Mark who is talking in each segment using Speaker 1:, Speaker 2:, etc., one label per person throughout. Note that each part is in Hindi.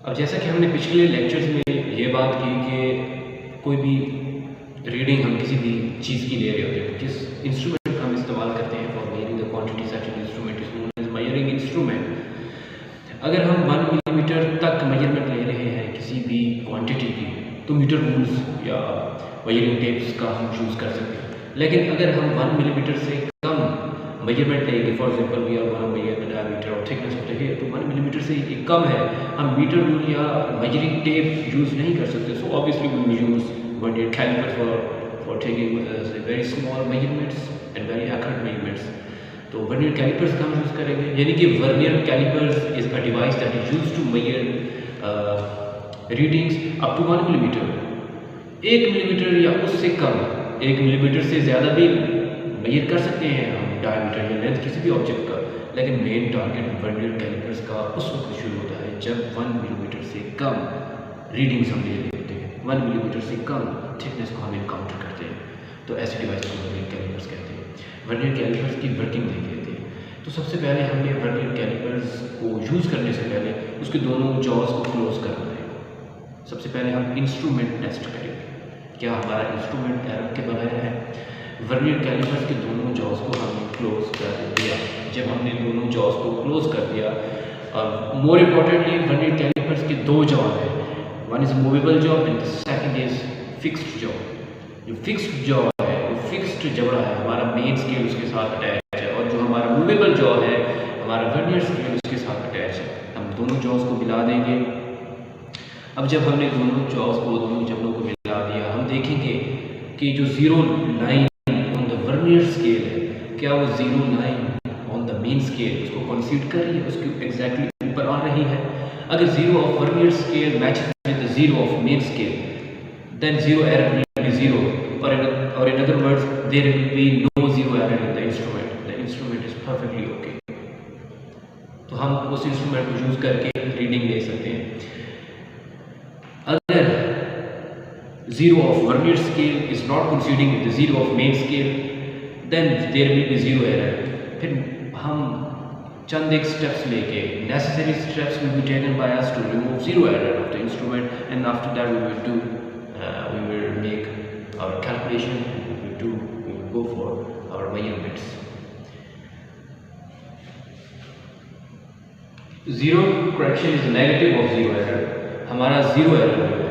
Speaker 1: अब जैसा कि हमने पिछले लेक्चर्स में ये बात की कि कोई भी रीडिंग हम किसी भी चीज़ की ले रहे होते हैं, जिस इंस्ट्रूमेंट का हम इस्तेमाल करते हैं for measuring the quantity, such an instrument is known as measuring instrument. अगर हम 1 मिलीमीटर तक मेजरमेंट ले रहे हैं किसी भी क्वांटिटी की, तो मीटर रूल्स या मेजरिंग टेप्स का हम यूज़ कर सकते हैं। लेकिन अगर हम 1 मिलीमीटर से कम मेजरमेंट लेंगे, for example we are gonna measure the diameter और थिकनेस ऑफ द हेयर, तो 1 मिलीमीटर से ये कम है, हम मीटर रूल या मेजरिंग टेप यूज़ नहीं कर सकते। So obviously we will use vernier calliper for taking very small measurements and very accurate measurements. तो वर्नियर कैलिपर्स का हम यूज़ करेंगे, यानी कि vernier callipers is a device that is used to measure readings up to 1 millimetre. 1 millimetre या उससे कम, 1 मिलीमीटर से ज़्यादा भी मेजर कर सकते हैं हम डायमीटर या लेंथ किसी भी ऑब्जेक्ट का, लेकिन मेन टारगेट वर्नियर कैलिपर्स का उस वक्त शुरू होता है जब 1 मिलीमीटर से कम रीडिंग्स हम ले रहे होते हैं, 1 मिलीमीटर से कम थिकनेस को हम इनकाउंटर करते हैं। तो ऐसे डिवाइस को वर्नियर कैलिपर्स कहते हैं। वर्नियर कैलिपर्स की वर्किंग देख लेते हैं। तो सबसे पहले हमने वर्नियर कैलिपर्स को यूज़ करने से पहले उसके दोनों जॉज को क्लोज करना है। सबसे पहले हम इंस्ट्रूमेंट टेस्ट करेंगे, क्या हमारा इंस्ट्रूमेंट एरर के बगैर है। वर्नियर कैलिपर्स के दोनों जॉज को हमने क्लोज कर दिया। जब हमने दोनों जॉज को क्लोज कर दिया, और मोर इम्पॉर्टेंटली वर्नियर कैलिपर्स के 2 जॉ हैं, one is movable jaw and second is fixed jaw. जो फिक्स्ड जॉ है, वो फिक्स्ड जबड़ा है, हमारा मेन स्केल उसके साथ अटैच है, और जो हमारा मूवेबल जॉ है, हमारा वर्नियर स्केल उसके साथ अटैच है। हम दोनों जॉज को मिला देंगे। अब जब हमने दोनों जॉज को, दोनों जबड़ों को मिला दिया, हम देखेंगे कि जो जीरो लाइन वर्नियर स्केल है, क्या वो zero line on the main scale उसको कंसीड कर रही है, उसके एग्जैक्टली ऊपर आ रही है। अगर zero of vernier scale matches with the zero of main scale, then zero error will be zero, और in other words there will be no zero error in the instrument is perfectly okay. तो हम उस इंस्ट्रूमेंट को यूज करके रीडिंग ले सकते हैं। अगर zero of vernier scale is not coinciding with the zero of main scale, then there will be zero error. फिर हम चंद एक steps लेके, necessary steps will be taken by us to remove zero error of the instrument, and after that we will make our calculation, we will go for our measurements. Zero correction is negative of zero error. हमारा zero error है।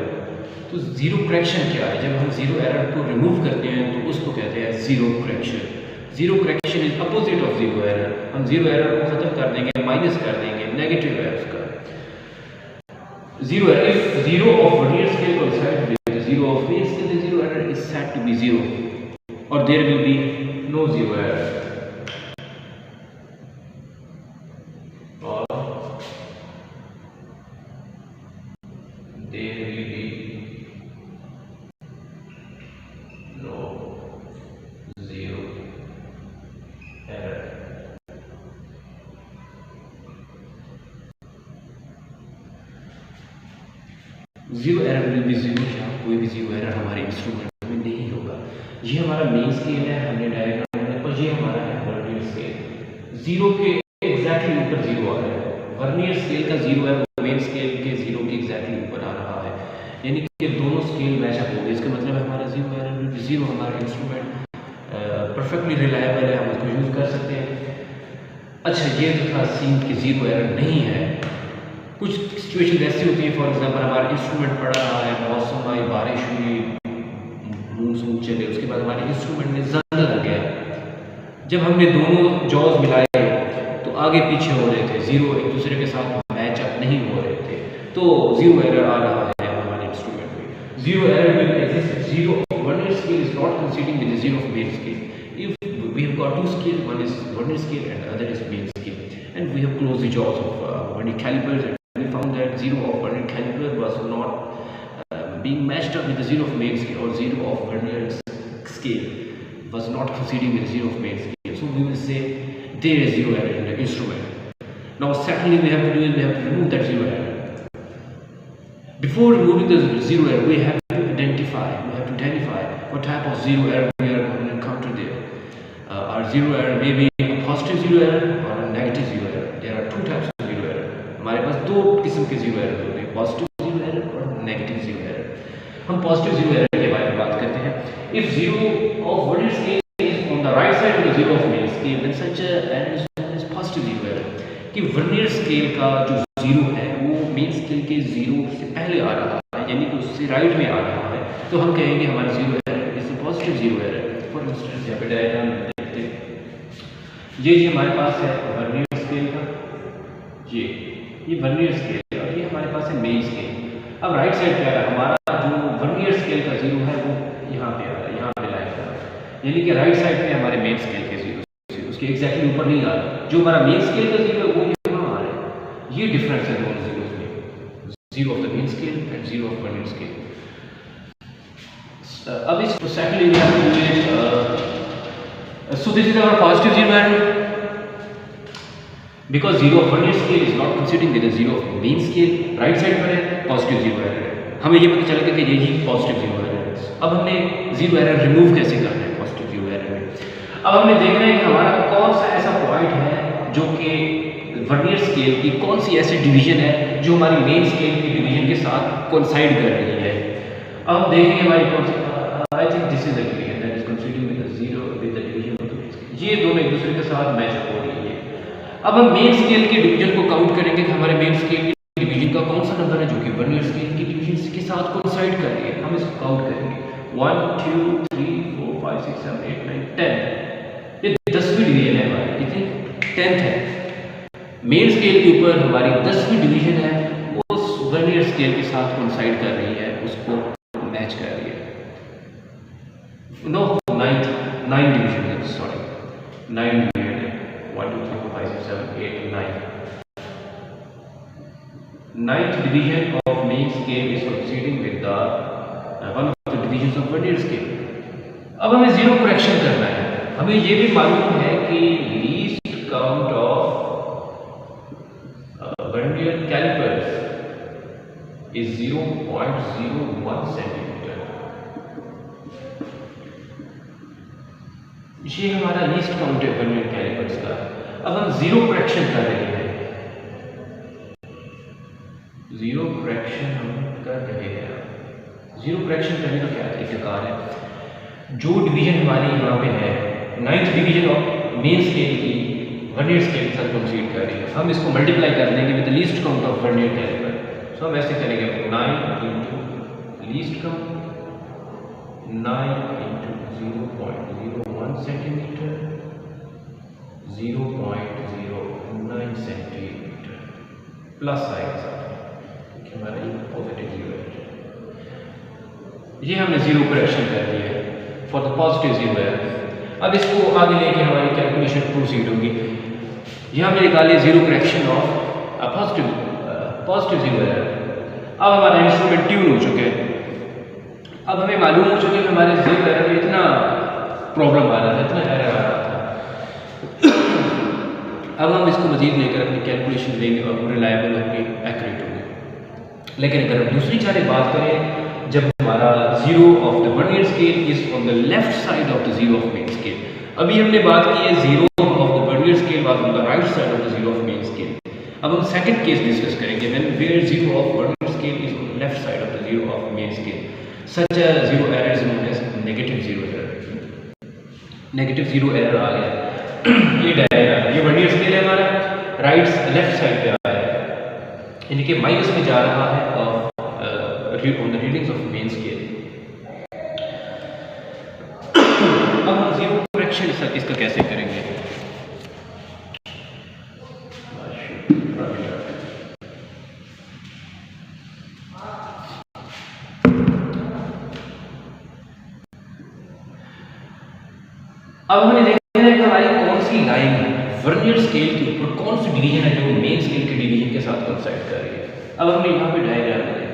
Speaker 1: तो जीरो करेक्शन क्या है? जब हम जीरो एरर को रिमूव करते हैं तो उसको कहते हैं zero correction. Zero correction is opposite of zero error. हम जीरो एरर को खत्म कर देंगे, माइनस कर देंगे, नेगेटिव है उसका। Zero error, if zero of vernier scale coincide with zero of main scale, then zero error is said to be zero, or there will be no zero error. Zero error will be zero, या कोई भी जीरो एरर हमारे इंस्ट्रूमेंट में नहीं होगा। ये हमारा मेन स्केल है, हमने डायग्राम में, और ये हमारा है वर्नियर स्केल। जीरो के एग्जैक्टली ऊपर जीरो आ रहा है, वर्नियर स्केल का जीरो है, वो मेन स्केल के जीरो के एग्जैक्टली ऊपर आ रहा है, यानी कि दोनों स्केल मैच अप हो गए। इसका मतलब है हमारा zero error will be zero. हमारा इंस्ट्रूमेंट परफेक्टली रिलायबल है, हम उसको यूज कर सकते हैं। अच्छा, ये तो था सीन कि जीरो एरर नहीं है। कुछ सिचुएशन ऐसी होती है, फॉर एग्जांपल हमारा इंस्ट्रूमेंट पड़ा रहा है, मौसम आई, बारिश हुई, मानसून चले, उसके बाद हमारे इंस्ट्रूमेंट में जंग लग गया। जब हमने दोनों जॉज मिलाए तो आगे पीछे हो रहे थे, जीरो एक दूसरे के साथ मैच अप नहीं हो रहे थे, तो जीरो एरर आ रहा है हमारे इंस्ट्रूमेंट में। Zero error will exist, zero of vernier scale is not coinciding with the zero of main scale. If we have got two scale, one is vernier scale and other is main scale, and we have closed the jaws of vernier callipers, we found that zero of vernier caliper was not being matched up with the zero of main scale, or zero of vernier scale was not coinciding with the zero of main scale. So we will say there is zero error in the instrument. Now secondly we have to do is we have to remove that zero error. Before removing the zero error, we have to identify what type of zero error we are going to encounter there. Our zero error may be a positive zero error or a negative zero error. There are two types of zero error. हमारे पास दो किस्म के जीरो एरर होते हैं, पॉजिटिव जीरो एरर और नेगेटिव जीरो एरर। हम पॉजिटिव जीरो एरर के बारे में बात करते हैं। If zero of vernier scale is on the right side of the zero of main scale, then such error is known as positive zero error. कि वर्नियर स्केल का जो जीरो है वो मेन स्केल के जीरो से पहले आ रहा है, यानी कि उससे राइट में आ रहा है, तो हम कहेंगे हमारा zero error is positive zero error. For instance यहाँ पे डायग्राम देखते हैं, ये हमारे पास है वर्नियर स्केल का, ये वर्नियर स्केल और ये हमारे पास है मेन स्केल। अब राइट साइड पे आ रहा है हमारा जो वर्नियर स्केल का जीरो है वो यहाँ पे आ रहा है, यहाँ पे लाइन कर रहा है, यानी कि राइट साइड पे हमारे मेन स्केल के जीरो, उसके एग्जैक्टली ऊपर नहीं आ रहा। जो हमारा मेन स्केल का जीरो है वो यहाँ आ रहा है। ये डिफरेंस है दोनों जीरोस में, zero of the main scale and zero of vernier scale. अब इसको secondly we have to use, so this is our positive zero error because zero of vernier scale is not considering with the zero of main scale, right side पर है पॉजिटिव जीरो एरर है। हमें ये पता चल गया कि यही पॉजिटिव जीरो एरर है। अब हमने जीरो एरर रिमूव कैसे करना है पॉजिटिव जीरो एरर में। अब हमें देखना है कि हमारा कौन सा ऐसा पॉइंट है जो कि वर्नियर स्केल की कौन सी ऐसी डिवीजन है जो हमारी मेन स्केल की डिवीजन के साथ कोइंसाइड कर रही है। अब हम देखेंगे हमारी कौन सी, I think this is the division that is coinciding with the zero with the division of the main scale. ये दोनों एक दूसरे के साथ मैच हो रही है। अब हम मेन स्केल के डिवीजन को काउंट करेंगे कि हमारे मेन स्केल के डिवीजन का कौन सा नंबर है जो कि वर्नियर स्केल की डिवीजन के साथ कोइंसाइड कर रही है। हम इसको काउंट करेंगे 1 2 3 4 5 6 7 8 9 10। ये 10वीं डिवीजन है हमारी, कितनी 10th है। मेन स्केल के ऊपर हमारी 10वीं डिवीजन है, उस वर्नियर स्केल के साथ कोइंसाइड कर रही है, उसको मैच कर रही है। नो 9 डिवीजन है, सॉरी 9 डिवीजन है, 1 2 3 4 5 6 7 8 9। Ninth division of main scale is coinciding with the one of the divisions of vernier scale. अब हमें जीरो करेक्शन करना है। हमें ये भी मालूम है कि least count of vernier callipers is 0.01 centimetre. ये हमारा लीस्ट काउंट है वर्नियर कैलिपर्स का। अब हम जीरो करेक्शन कर रहे हैं, जीरो करेक्शन हम कर रहे हैं। जीरो करेक्शन करने का क्या तरीकाकार है। जो डिवीजन हमारी यहाँ पे है 9th division of main scale की वर्नियर स्केल के साथ कोइंसाइड कर रही है, हम इसको मल्टीप्लाई कर देंगे with least count of vernier caliper. So हम ऐसे करेंगे 9 into least count 9 into 0.01 centimetre 0.09 centimetre plus आएगा हमारा ये पॉजिटिव जीरो है। ये हमने जीरो करेक्शन कर दिया है फॉर द पॉजिटिव जीरो है। अब इसको आगे लेके हमारी कैलकुलेशन प्रोसीड होगी। ये हमने निकाले zero correction of positive zero है। अब हमारा इंस्ट्रूमेंट ट्यून हो चुके हैं। अब हमें मालूम हो चुके कि हमारे जीरो एरर में इतना प्रॉब्लम आ रहा था, इतना एरर आ रहा था। अब हम इसको मजीद लेकर अपनी कैलकुलेशन लेंगे और रिलायबल होंगे, एक्यूरेट होंगे। लेकिन अगर हम दूसरी तरह बात करें, जब हमारा zero of the vernier scale is on the left side of the zero of main scale. अभी हमने बात की है zero of the vernier scale was on the right side of the zero of main scale. अब हम सेकंड केस डिस्कस करेंगे when where zero of vernier scale is on the left side of the zero of main scale. Such a zero error is known as negative zero error. Negative zero error आ गया। ये डायग्राम, ये वर्नियर स्केल है हमारा, लेफ्ट साइड पे आ रहा है, यानी कि माइनस में जा रहा है on the readings of main scale. अब हम जीरो करेक्शन इसका कैसे करेंगे। अब हमने देखना है कि हमारी कौन सी लाइन वर्नियर स्केल के ऊपर कौन सी डिवीजन है जो मेन स्केल के डिवीजन के साथ कोइंसाइड कर रही है। अब हमने यहाँ पे डायग्राम देखा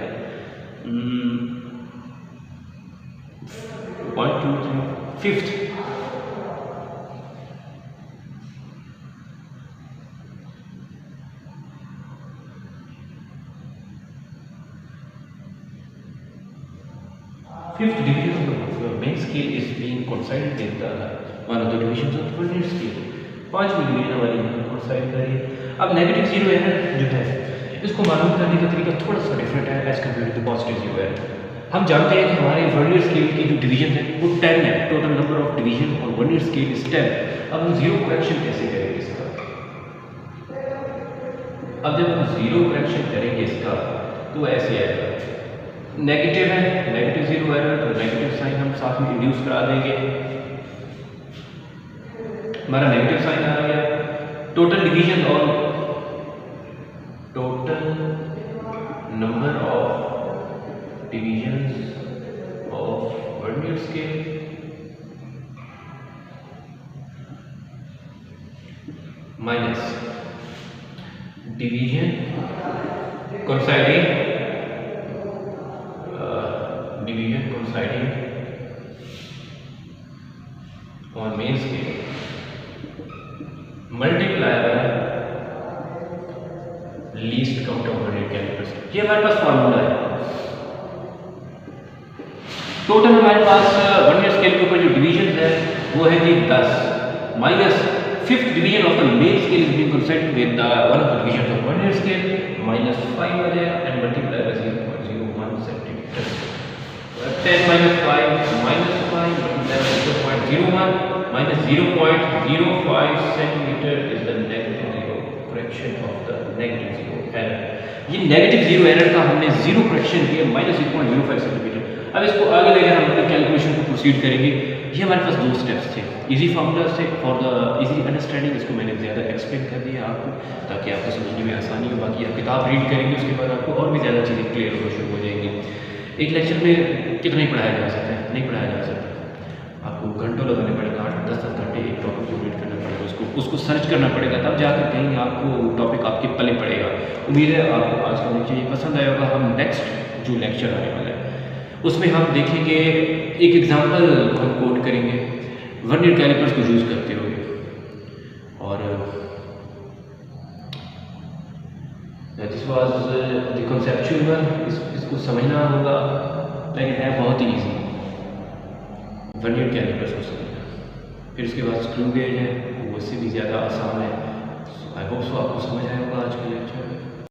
Speaker 1: 1 2 3 5th। Fifth division of the main scale is being coincided with one of the divisions of the vernier scale। 5वीं डिवीजन हमारी कोइंसाइड कर रही है। अब नेगेटिव जीरो एरर जो है इसको मालूम करने का तरीका थोड़ा सा डिफरेंट है as compare to positive zero error. हम जानते हैं कि हमारे वर्नियर स्केल की जो डिवीजन है वो 10 है, टोटल नंबर ऑफ डिवीजन और वर्नियर स्केल इज 10। अब हम जीरो करेक्शन कैसे करेंगे इसका? अब जब हम जीरो करेक्शन करेंगे इसका तो ऐसे आएगा, नेगेटिव है, नेगेटिव जीरो एरर, तो नेगेटिव साइन हम साथ में इंड्यूस करा देंगे, हमारा नेगेटिव साइन आ गया। टोटल डिवीजन और total number of divisions of vernier scale minus division coinciding on main scale multiply by least count of vernier callipers. ये हमारे पास फॉर्मूला है। टोटल हमारे पास वर्नियर स्केल के ऊपर जो डिवीजन है वो है जी 10 minus fifth division of the main scale is being considered with the one of the division of vernier scale minus 5 आ जाएगा and multiply by 0.01 centimetre. 10 minus 5 minus 5 multiplied by 0.01 minus 0.05 centimeter is the negative zero correction of the negative zero error। ये नेगेटिव जीरो एरर का हमने जीरो करेक्शन किया माइनस 0.05 सेंटीमीटर। अब इसको आगे लेकर हम अपने कैलकुलेशन को प्रोसीड करेंगे। ये हमारे पास दो स्टेप्स थे, इजी फार्मूलाज थे फॉर द इजी अंडरस्टैंडिंग। इसको मैंने ज़्यादा एक्सप्लेन कर दिया आपको ताकि आपको समझने में आसानी हो। बाकी आप किताब रीड करेंगे उसके बाद आपको और भी ज़्यादा चीज़ें क्लियर होना शुरू हो जाएंगी। एक लेक्चर में कितना ही पढ़ाया जा सकता है, नहीं पढ़ाया जा सकता। आपको घंटों लगाने पड़ेगा, 8-10 घंटे एक टॉपिक को रीड करना पड़ेगा, उसको सर्च करना पड़ेगा, तब जाकर कहीं आपको टॉपिक आपके पले पड़ेगा। उम्मीद है आपको आज का लेक्चर ये पसंद आया होगा। हम नेक्स्ट जो लेक्चर आने वाला है उसमें हम देखेंगे, एक एग्जाम्पल हम कोट करेंगे वर्नियर कैलिपर्स को यूज़ करते हुए, और this was the conceptual one. इसको समझना होगा, लेकिन है बहुत ही ईजी वर्नियर कैलिपर्स को समझना। फिर उसके बाद स्क्रू गेज है, वो उससे भी ज़्यादा आसान है। आई होप सो आपको समझ आया होगा आज के लेक्चर में।